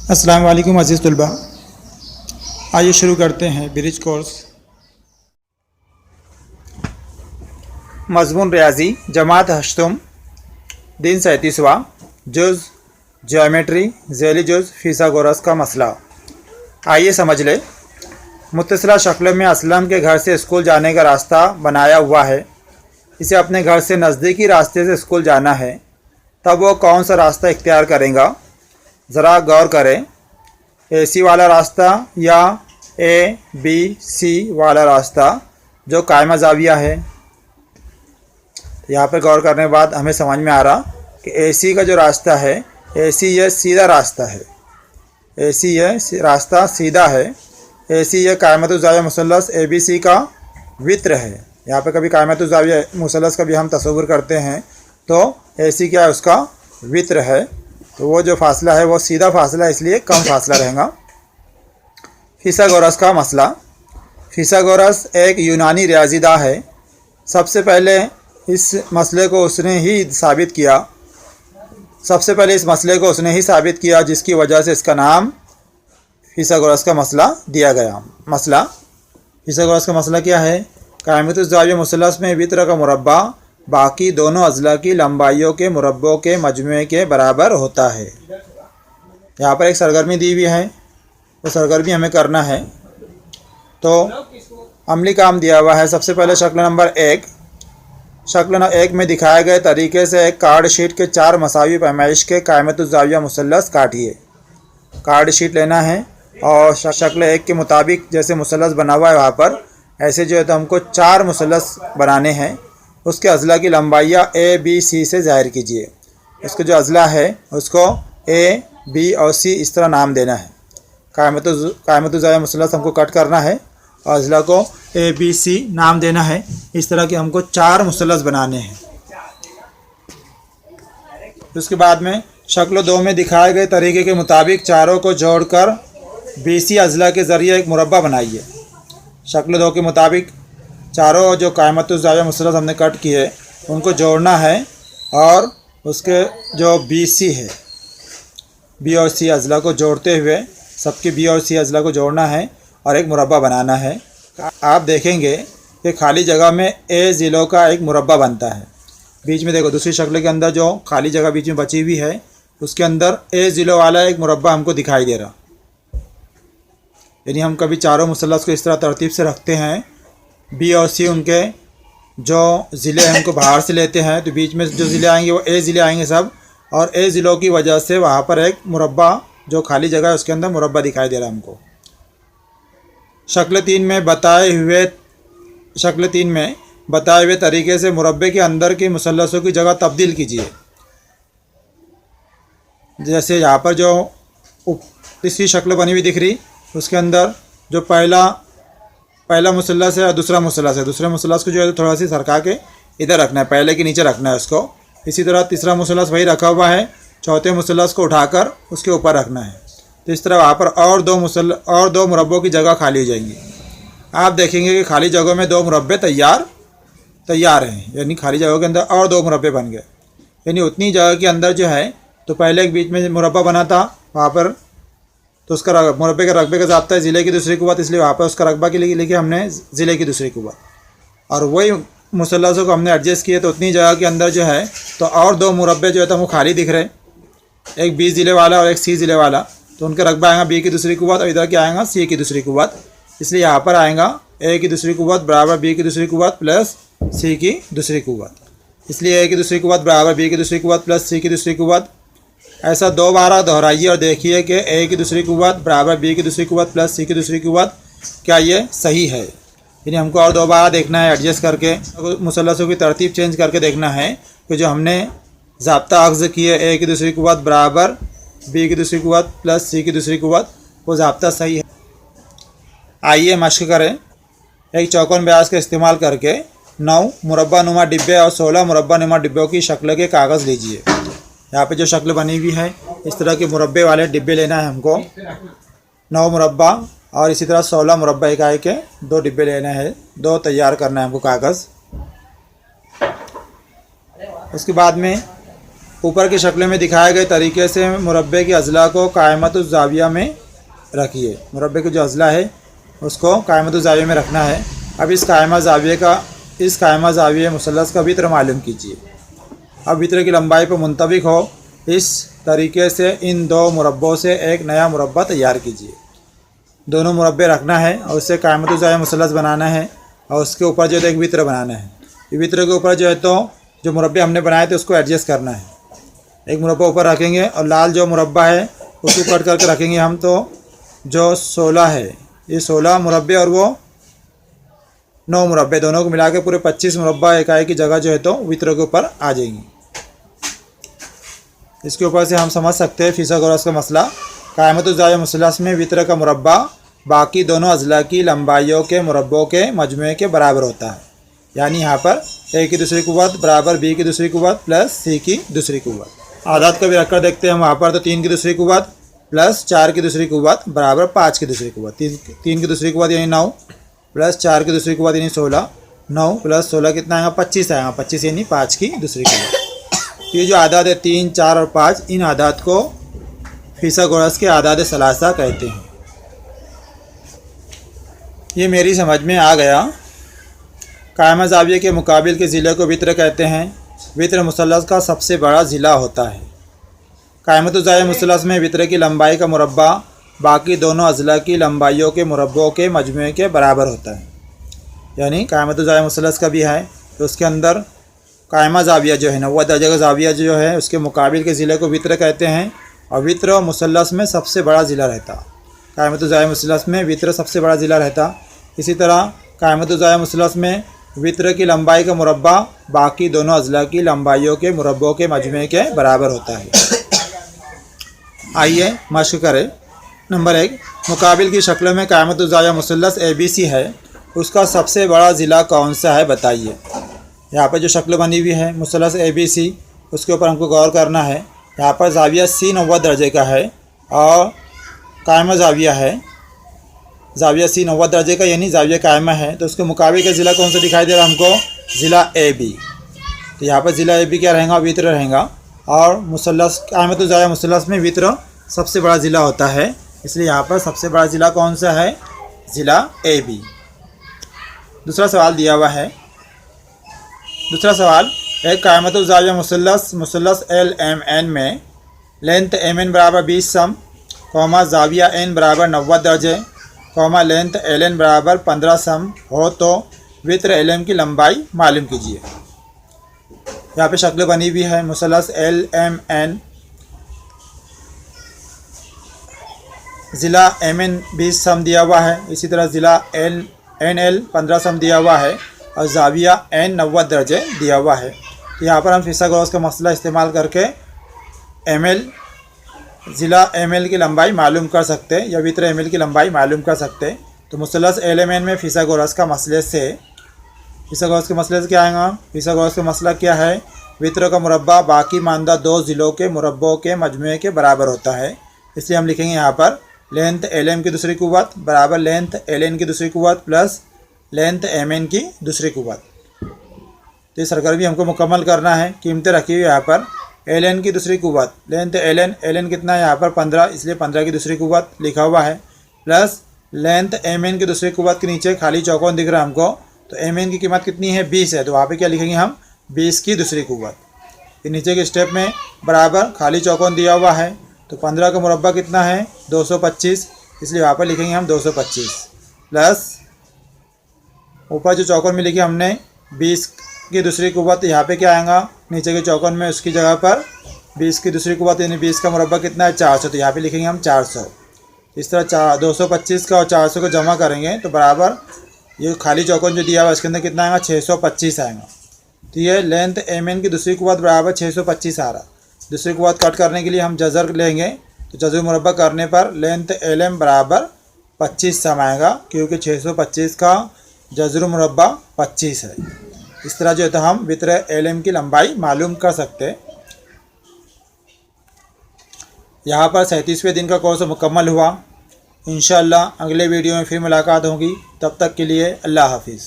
अस्सलाम वालेकुम अज़ीज़ तलबा। आइए शुरू करते हैं ब्रिज कोर्स। मज़मून रियाजी जमात हश्तुम दिन 37वां जुज़ ज्योमेट्री ज़ैली जुज़ फिसागोरस का मसला। आइए समझ ले। मुत्तसिला शक्ल में असलम के घर से स्कूल जाने का रास्ता बनाया हुआ है। इसे अपने घर से नज़दीकी रास्ते से स्कूल जाना है, तब वो कौन सा रास्ता इख्तियार करेगा? ज़रा गौर करें। AC वाला रास्ता या ABC वाला रास्ता जो कायमा ज़ाविया है। यहाँ पर गौर करने के बाद हमें समझ में आ रहा कि AC का जो रास्ता है, AC ये सीधा रास्ता है। AC ये रास्ता सीधा है। AC ये कायमतुज़्ज़ाविया मुसल्लस ABC का वित्र है। यहाँ पे कभी कायमतुज़्ज़ाविया मुसल्लस का भी हम तस्वुर करते हैं तो AC क्या है, उसका वित्र है। तो वो जो फासला है वो सीधा फासला है, इसलिए कम फासला रहेगा। फिसागोरस का मसला। फिसागोरस एक यूनानी रियाज़ीदां है। सबसे पहले इस मसले को उसने ही साबित किया, जिसकी वजह से इसका नाम फिसागोरस का मसला दिया गया। फिसागोरस का मसला क्या है? कायमतुज़्ज़ाविया मुसल्लस में वित्र का मुरब्बा बाकी दोनों अज़ला की लंबाइयों के मुरब्बों के मजमुए के बराबर होता है। यहाँ पर एक सरगर्मी दी हुई है, वो सरगर्मी हमें करना है। तो अमली काम दिया हुआ है। सबसे पहले शक्ल नंबर 1 में दिखाए गए तरीके से एक कार्ड शीट के 4 मसावी पैमाइश के कायमतुज़्ज़ाविया मुसल्लस काटिए। कार्ड शीट लेना है और शक्ल 1 के मुताबिक जैसे मुसल्लस बना हुआ है वहाँ पर ऐसे जो है तो हमको 4 मुसल्लस बनाने हैं। उसके अज़ला की लंबाइयाँ ABC से ज़ाहिर कीजिए। उसके जो अज़ला है उसको A, B और C इस तरह नाम देना है। कायमतुज़्ज़ाविया मुसल्लस हमको कट करना है और अज़ला को ABC नाम देना है। इस तरह के हमको 4 मुसल्लस बनाने हैं। उसके बाद में शक्ल 2 में दिखाए गए तरीके के मुताबिक चारों को जोड़कर BC अज़ला के ज़रिए एक मुरब्बा बनाइए। शक्ल 2 के मुताबिक चारों जो कायमतुज़्ज़ाविया मुसल्लस हमने कट किए उनको जोड़ना है और उसके जो BC है, B और C अज़ला को जोड़ते हुए सबके B और C अज़ला को जोड़ना है और एक मुरब्बा बनाना है। आप देखेंगे कि खाली जगह में A ज़िलों का एक मुरब्बा बनता है। बीच में देखो, दूसरी शक्ल के अंदर जो खाली जगह बीच में बची हुई है उसके अंदर A ज़िलों वाला एक मुरब्बा हमको दिखाई दे रहा। यानी हम कभी चारों मुसल्लस को इस तरह तरतीब से रखते हैं, B और C उनके जो ज़िले हैं उनको बाहर से लेते हैं, तो बीच में जो ज़िले आएंगे वो A ज़िले आएंगे सब, और A ज़िलों की वजह से वहाँ पर एक मुरब्बा जो खाली जगह है उसके अंदर मुरब्बा दिखाई दे रहा है हमको। शक्ल 3 में बताए हुए तरीके से मुरब्बे के अंदर की मुसल्लसों की जगह तब्दील कीजिए। जैसे यहाँ पर जो तीसरी शक्ल बनी हुई दिख रही, उसके अंदर जो पहला मुसल्लस है और दूसरा मुसल्लस है। दूसरे मुसल्लस को जो है थोड़ा सी सरका के इधर रखना है, पहले के नीचे रखना है उसको। इसी तरह तीसरा मुसल्लस वही रखा हुआ है, चौथे मुसल्लस को उठाकर उसके ऊपर रखना है। तो इस तरह वहाँ पर और दो मुरब्बों की जगह खाली हो जाएंगी। आप देखेंगे कि खाली जगहों में 2 मुरब्बे तैयार हैं, यानी खाली जगहों के अंदर और 2 मुरब्बे बन गए। यानी उतनी जगह के अंदर जो है तो पहले एक बीच में मुरब्बा बना था वहाँ पर, तो उसका मुरब्बे के रकबे का ज़ाब्ता है ज़िले की दूसरी कुव्वत, इसलिए वहाँ पर उसका रकबा के लिए लिखे हमने ज़िले की दूसरी कुव्वत। और वही मुसल्लसों को हमने एडजस्ट किए तो उतनी जगह के अंदर जो है तो और 2 मुरब्बे जो है तो हमको खाली दिख रहे, एक B ज़िले वाला और एक C ज़िले वाला। तो उनका रकबा आएगा B की दूसरी कुव्वत और इधर क्या आएगा C की दूसरी कुव्वत। इसलिए यहाँ पर आएगा A की दूसरी कुव्वत बराबर B की दूसरी कुव्वत प्लस C की दूसरी कुव्वत। इसलिए A की दूसरी कुव्वत बराबर B की दूसरी कुव्वत प्लस C की दूसरी कुव्वत। ऐसा 2 बार दोहराइए और देखिए कि A की दूसरी कुव्वत बराबर B की दूसरी कुव्वत प्लस C की दूसरी कुव्वत, क्या ये सही है? यानी हमको और 2 बार देखना है, एडजस्ट करके मुसल्लसों की तरतीब चेंज करके देखना है कि जो हमने ज़ाब्ता अख्ज़ किए A की दूसरी कुव्वत बराबर B की दूसरी कुव्वत प्लस C की दूसरी कुव्वत, वो ज़ाब्ता सही है। आइए मश्क करें। एक चौकोन ब्याज का इस्तेमाल करके 9 मुरब्बा नुमा डिब्बे और 16 मुरब्बा नुमा डिब्बों की शक्ल के कागज़ लीजिए। यहाँ पे जो शक्ल बनी हुई है इस तरह के मुरब्बे वाले डिब्बे लेना है हमको, 9 मुरब्बा और इसी तरह 16 मुरब्बा इकाई के 2 डिब्बे लेने हैं, 2 तैयार करना है हमको कागज़। उसके बाद में ऊपर की शक्ल में दिखाए गए तरीके से मुरब्बे के अज़ला को कायमतुज़ ज़ाविया में रखिए। मुरब्बे के जो अज़ला है उसको कायमतुज़ ज़ाविया में रखना है। अब इस कायमा ज़ाविया मुसल्लस का वित्र मालूम कीजिए। अब वित्र की लंबाई पर मुंतबिक हो इस तरीके से इन दो मुरब्बों से एक नया मुरब्बा तैयार कीजिए। दोनों मुरब्बे रखना है और उससे कायमतुज़ ज़ाविया मुसल्लस बनाना है और उसके ऊपर जो है एक वित्र बनाना है। ये वित्र के ऊपर जो है तो जो मुरब्बे हमने बनाए थे उसको एडजस्ट करना है। एक मुरब्बा ऊपर रखेंगे और लाल जो मुरब्बा है उसको कट करके रखेंगे हम। तो जो 16 है, ये 16 मुरब्बे और वो 9 मुरब्बे, दोनों को मिला के पूरे 25 मुरब्बा एकाएक की जगह जो है तो वित्र के ऊपर आ जाएंगी। इसके ऊपर से हम समझ सकते हैं फिसागोरस का मसला। कायमतुज़ ज़ाविया मुसल्लस में वित्र का मुरब्बा बाकी दोनों अज़ला की लंबाइयों के मुरब्बों के मजमुए के बराबर होता है। यानी यहाँ पर ए की दूसरी कुव्वत बराबर बी की दूसरी कुव्वत प्लस सी की दूसरी कुव्वत। आदात का भी रखकर देखते हैं हम वहाँ पर। तो 3 की दूसरी कुव्वत प्लस 4 की दूसरी कुव्वत बराबर 5 की दूसरी कुव्वत। 3 की दूसरी कुव्वत यानी 9 प्लस 4 की दूसरी कुव्वत यानी 16। 9 प्लस 16 कितना आएगा? 25 आएगा। 25 यानी 5 की दूसरी कुव्वत। ये जो आदात है 3, 4 और 5, इन आदात को फिसागोरस के आदात सलासा कहते हैं। ये मेरी समझ में आ गया। कायमा ज़ाविया के मुकाबिल के ज़िले को वित्र कहते हैं। वित्र मुसल्लस का सबसे बड़ा ज़िला होता है। कायमतुज़ ज़ाविया मुसल्लस में वित्र की लंबाई का मुरब्बा बाकी दोनों अज़ला की लंबाइयों के मुरब्बों के मजमुए के बराबर होता है। यानी कायमतुज़ ज़ाविया मुसल्लस का भी है तो उसके अंदर कायमा ज़ाविया जो है 90 दर्जे का ज़ाविया जो है उसके मुकाबिल के ज़िले को वित्र कहते हैं। और वित्र मुसल्लस में सबसे बड़ा ज़िला रहता। कायमतुज़ ज़ाविया मुसल्लस में वित्र सबसे बड़ा ज़िला रहता। इसी तरह कायमतुज़ ज़ाविया मुसल्लस में वित्र की लंबाई का मुरब्बा बाकी दोनों अज़ला की लंबाइयों के मुरब्बों के मजमुए के बराबर होता है। आइए मश्क करें। नंबर 1, मुकाबिल की शक्ल में कायमतुज़ ज़ाविया मुसल्लस ABC है, उसका सबसे बड़ा ज़िला कौन सा है बताइए। यहाँ पर जो शक्ल बनी हुई है मुसल्लस ABC, उसके ऊपर हमको गौर करना है। यहाँ पर ज़ाविया C 90 दर्जे का है और कायमा ज़ाविया है। ज़ाविया C 90 दर्जे का यानी ज़ाविया कायमा है। तो उसके मुकाबिल का ज़िला कौन सा दिखाई दे रहा है हमको? ज़िला AB। तो यहाँ पर ज़िला AB क्या रहेगा? वित्र रहेगा। और मुसल्लस कायमतुज़ ज़ाविया मुसल्लस में वित्र सबसे बड़ा ज़िला होता है, इसलिए यहाँ पर सबसे बड़ा ज़िला कौन सा है? ज़िला AB। दूसरा सवाल दिया हुआ है। दूसरा सवाल, एक कायमतुज़ ज़ाविया मुसल्लस LMN में लेंथ MN बराबर 20 सम, ज़ाविया N बराबर 90 दर्जे, लेंथ LN बराबर 15 सम हो तो वित्र LM की लंबाई मालूम कीजिए। यहाँ पे शक्ल बनी हुई है मुसल्लस LMN। ज़िला MN 20 सम दिया हुआ है, इसी तरह ज़िला NL 15 सम दिया हुआ है और ज़ाविया N 90 दर्जे दिया हुआ है। तो यहाँ पर हम फिसागोरस का मसला इस्तेमाल करके ज़िला ML की लंबाई मालूम कर सकते हैं या वित्र ML की लंबाई मालूम कर सकते हैं। तो मुसल्लस LMN में फिसागोरस के मसले से क्या आएगा? फिसागोरस का मसला क्या है? वित्र का मुरब्बा बाकी मानदा दो ज़िलों के मुरब्बों के मजमुए के बराबर होता है। इसलिए हम लिखेंगे यहाँ पर लेंथ LM की दूसरी कुव्वत बराबर लेंथ LN की दूसरी कुव्वत प्लस लेंथ MN की दूसरी कुव्वत। तो इस सर्कल भी हमको मुकम्मल करना है। कीमतें रखी हुई यहाँ पर LN की दूसरी कुव्वत, लेंथ LN कितना है यहाँ पर 15, इसलिए 15 की दूसरी कुव्वत लिखा हुआ है प्लस लेंथ MN की दूसरी कुव्वत के नीचे खाली चौकोन दिख रहा है हमको। तो MN की कीमत कितनी है? 20 है। तो वहाँ पे क्या लिखेंगे हम? 20 की दूसरी कुव्वत। फिर नीचे के स्टेप में बराबर खाली चौकोन दिया हुआ है। तो 15 का मुरब्बा कितना है? 225, इसलिए वहाँ पर लिखेंगे हम 225 प्लस ऊपर जो चौकोन में लिखी हमने 20 की दूसरी कुव्वत। यहाँ पे क्या आएगा? नीचे के चौकोन में उसकी जगह पर 20 की दूसरी कुव्वत यानी 20 का मुरब्बा कितना है? 400। तो यहाँ पे लिखेंगे हम 400। इस तरह 225 का और 400 को जमा करेंगे तो बराबर ये खाली चौकोन जो दिया हुआ उसके अंदर कितना आएगा? 625 आएगा। तो ये लेंथ MN की दूसरी कुव्वत बराबर 625 आ रहा। दूसरी कुव्वत कट करने के लिए हम जज़र लेंगे, तो जज़र मुरब्बा करने पर लेंथ LM बराबर 25 सम आएगा, क्योंकि 625 का जज़र मुरब्बा 25 है। इस तरह जो है तो हम वित्र LM की लंबाई मालूम कर सकते हैं। यहाँ पर 37वें दिन का कोर्स मुकम्मल हुआ। इंशाअल्लाह अगले वीडियो में फिर मुलाकात होगी। तब तक के लिए अल्लाह हाफिज़।